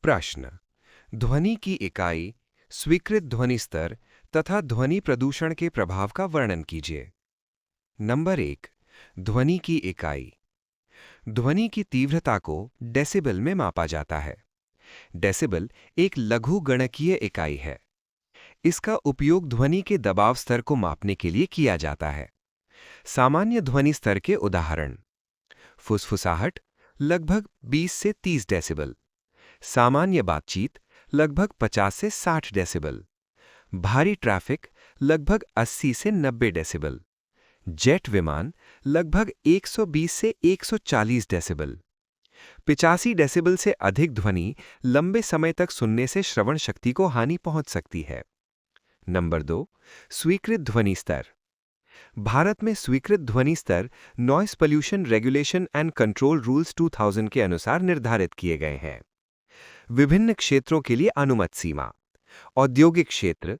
प्रश्न। ध्वनि की इकाई, स्वीकृत ध्वनि स्तर तथा ध्वनि प्रदूषण के प्रभाव का वर्णन कीजिए। नंबर 1। ध्वनि की इकाई। ध्वनि की तीव्रता को डेसिबल में मापा जाता है। डेसिबल एक लघु गणकीय इकाई है। इसका उपयोग ध्वनि के दबाव स्तर को मापने के लिए किया जाता है। सामान्य ध्वनि स्तर के उदाहरण: फुसफुसाहट लगभग 20 से 30 डेसिबल, सामान्य बातचीत लगभग 50 से 60 डेसिबल, भारी ट्रैफिक लगभग 80 से 90 डेसिबल, जेट विमान लगभग 120 से 140 डेसिबल। 85 डेसिबल से अधिक ध्वनि लंबे समय तक सुनने से श्रवण शक्ति को हानि पहुंच सकती है। नंबर 2। स्वीकृत ध्वनि स्तर। भारत में स्वीकृत ध्वनि स्तर noise pollution regulation and control rules 2000 के अनुसार निर्धारित किए गए हैं। विभिन्न क्षेत्रों के लिए अनुमत सीमा: औद्योगिक क्षेत्र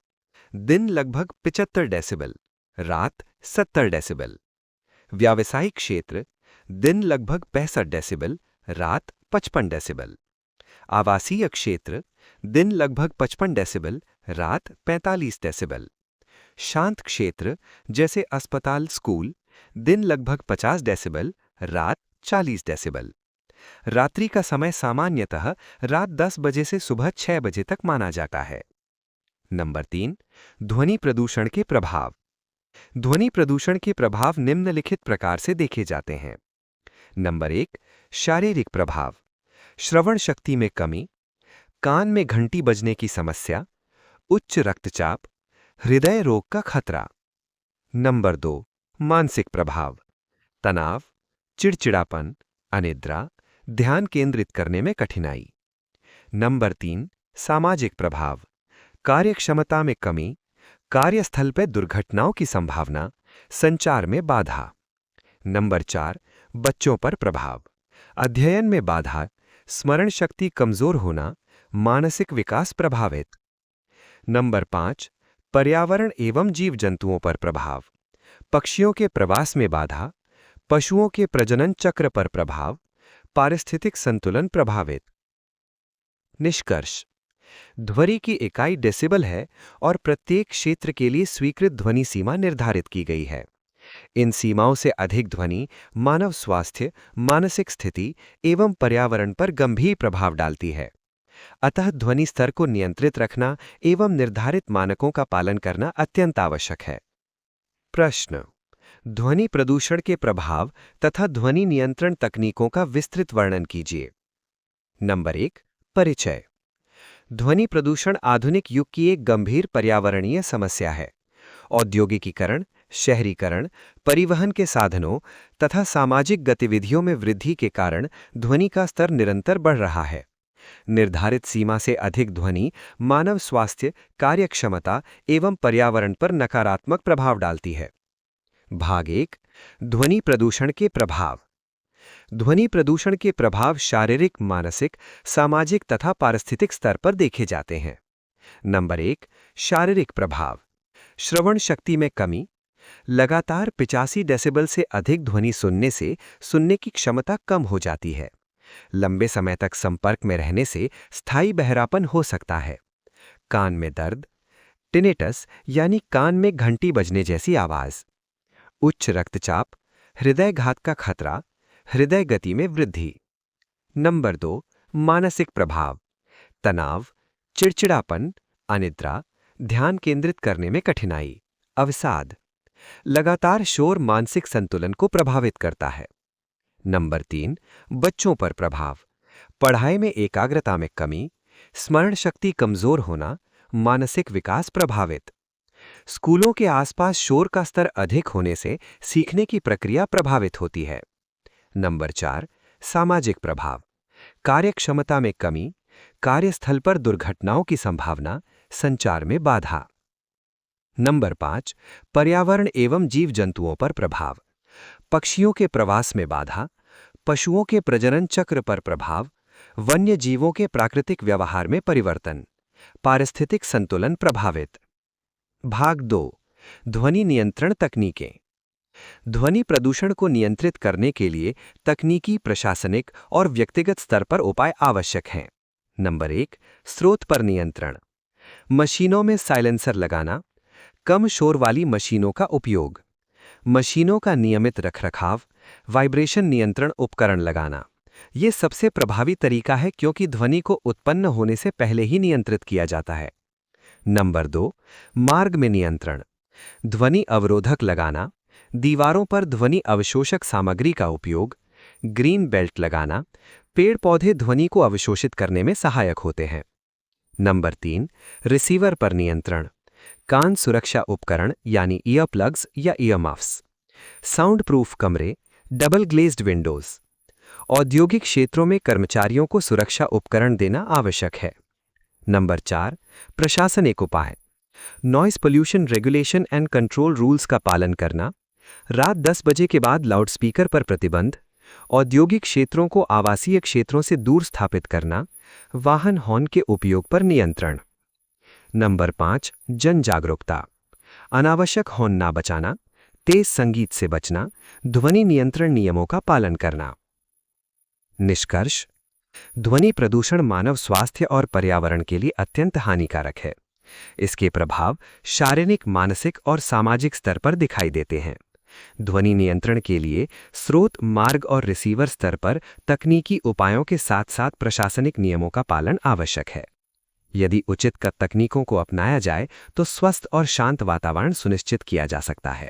दिन लगभग 75 डेसिबल, रात 70 डेसिबल। व्यावसायिक क्षेत्र दिन लगभग 65 डेसिबल, रात 55 डेसिबल। आवासीय क्षेत्र दिन लगभग 55 डेसिबल, रात 45 डेसिबल। शांत क्षेत्र जैसे अस्पताल, स्कूल दिन लगभग 50 डेसिबल, रात 40 डेसिबल। रात्रि का समय सामान्यतः रात 10 बजे से सुबह 6 बजे तक माना जाता है। नंबर 3। ध्वनि प्रदूषण के प्रभाव। ध्वनि प्रदूषण के प्रभाव निम्नलिखित प्रकार से देखे जाते हैं। नंबर 1। शारीरिक प्रभाव: श्रवण शक्ति में कमी, कान में घंटी बजने की समस्या, उच्च रक्तचाप, हृदय रोग का खतरा। नंबर 2। मानसिक प्रभाव: तनाव, चिड़चिड़ापन, अनिद्रा, ध्यान केंद्रित करने में कठिनाई। नंबर 3। सामाजिक प्रभाव: कार्यक्षमता में कमी, कार्यस्थल पर दुर्घटनाओं की संभावना, संचार में बाधा। नंबर 4। बच्चों पर प्रभाव: अध्ययन में बाधा, स्मरण शक्ति कमजोर होना, मानसिक विकास प्रभावित। नंबर 5। पर्यावरण एवं जीव जंतुओं पर प्रभाव: पक्षियों के प्रवास में बाधा, पशुओं के प्रजनन चक्र पर प्रभाव, पारिस्थितिक संतुलन प्रभावित। निष्कर्ष: ध्वनि की इकाई डेसिबल है और प्रत्येक क्षेत्र के लिए स्वीकृत ध्वनि सीमा निर्धारित की गई है। इन सीमाओं से अधिक ध्वनि मानव स्वास्थ्य, मानसिक स्थिति एवं पर्यावरण पर गंभीर प्रभाव डालती है। अतः ध्वनि स्तर को नियंत्रित रखना एवं निर्धारित मानकों का पालन करना अत्यंत आवश्यक है। प्रश्न। ध्वनि प्रदूषण के प्रभाव तथा ध्वनि नियंत्रण तकनीकों का विस्तृत वर्णन कीजिए। नंबर 1। परिचय। ध्वनि प्रदूषण आधुनिक युग की एक गंभीर पर्यावरणीय समस्या है। औद्योगिकीकरण, शहरीकरण, परिवहन के साधनों तथा सामाजिक गतिविधियों में वृद्धि के कारण ध्वनि का स्तर निरंतर बढ़ रहा है। निर्धारित सीमा से अधिक ध्वनि मानव स्वास्थ्य, कार्यक्षमता एवं पर्यावरण पर नकारात्मक प्रभाव डालती है। भाग 1। ध्वनि प्रदूषण के प्रभाव। ध्वनि प्रदूषण के प्रभाव शारीरिक, मानसिक, सामाजिक तथा पारिस्थितिक स्तर पर देखे जाते हैं। नंबर 1। शारीरिक प्रभाव: श्रवण शक्ति में कमी, लगातार 85 डेसिबल से अधिक ध्वनि सुनने से सुनने की क्षमता कम हो जाती है। लंबे समय तक संपर्क में रहने से स्थायी बहरापन हो सकता है। कान में दर्द, टिनेटस यानी कान में घंटी बजने जैसी आवाज। उच्च रक्तचाप, हृदयघात का खतरा, हृदय गति में वृद्धि। नंबर 2। मानसिक प्रभाव: तनाव, चिड़चिड़ापन, अनिद्रा, ध्यान केंद्रित करने में कठिनाई, अवसाद। लगातार शोर मानसिक संतुलन को प्रभावित करता है। नंबर 3। बच्चों पर प्रभाव: पढ़ाई में एकाग्रता में कमी, स्मरण शक्ति कमजोर होना, मानसिक विकास प्रभावित। स्कूलों के आसपास शोर का स्तर अधिक होने से सीखने की प्रक्रिया प्रभावित होती है। नंबर 4। सामाजिक प्रभाव: कार्यक्षमता में कमी, कार्यस्थल पर दुर्घटनाओं की संभावना, संचार में बाधा। नंबर 5। पर्यावरण एवं जीव जंतुओं पर प्रभाव: पक्षियों के प्रवास में बाधा, पशुओं के प्रजनन चक्र पर प्रभाव, वन्य जीवों के प्राकृतिक व्यवहार में परिवर्तन, पारिस्थितिक संतुलन प्रभावित। भाग 2। ध्वनि नियंत्रण तकनीकें। ध्वनि प्रदूषण को नियंत्रित करने के लिए तकनीकी, प्रशासनिक और व्यक्तिगत स्तर पर उपाय आवश्यक हैं। नंबर 1, स्रोत पर नियंत्रण। मशीनों में साइलेंसर लगाना, कम शोर वाली मशीनों का उपयोग, मशीनों का नियमित रखरखाव, वाइब्रेशन नियंत्रण उपकरण लगाना। ये सबसे प्रभावी तरीका है क्योंकि ध्वनि को उत्पन्न होने से पहले ही नियंत्रित किया जाता है। नंबर 2, मार्ग में नियंत्रण। ध्वनि अवरोधक लगाना, दीवारों पर ध्वनि अवशोषक सामग्री का उपयोग, ग्रीन बेल्ट लगाना। पेड़ पौधे ध्वनि को अवशोषित करने में सहायक होते हैं। नंबर 3, रिसीवर पर नियंत्रण। कान सुरक्षा उपकरण यानी ईयर प्लग्स या ईयर मफ्स, साउंड प्रूफ कमरे, डबल ग्लेज्ड विंडोज। औद्योगिक क्षेत्रों में कर्मचारियों को सुरक्षा उपकरण देना आवश्यक है। नंबर 4, प्रशासनिक उपाय। Noise pollution regulation and control rules का पालन करना, रात 10 बजे के बाद लाउडस्पीकर पर प्रतिबंध, औद्योगिक क्षेत्रों को आवासीय क्षेत्रों से दूर स्थापित करना, वाहन हॉर्न के उपयोग पर नियंत्रण। नंबर 5, जन जागरूकता। अनावश्यक हॉर्न ना बजाना, तेज संगीत से बचना, ध्वनि नियंत्रण नियमों का पालन करना। निष्कर्ष, ध्वनि प्रदूषण मानव स्वास्थ्य और पर्यावरण के लिए अत्यंत हानिकारक है। इसके प्रभाव शारीरिक, मानसिक और सामाजिक स्तर पर दिखाई देते हैं। ध्वनि नियंत्रण के लिए स्रोत, मार्ग और रिसीवर स्तर पर तकनीकी उपायों के साथ साथ प्रशासनिक नियमों का पालन आवश्यक है। यदि उचित तकनीकों को अपनाया जाए तो स्वस्थ और शांत वातावरण सुनिश्चित किया जा सकता है।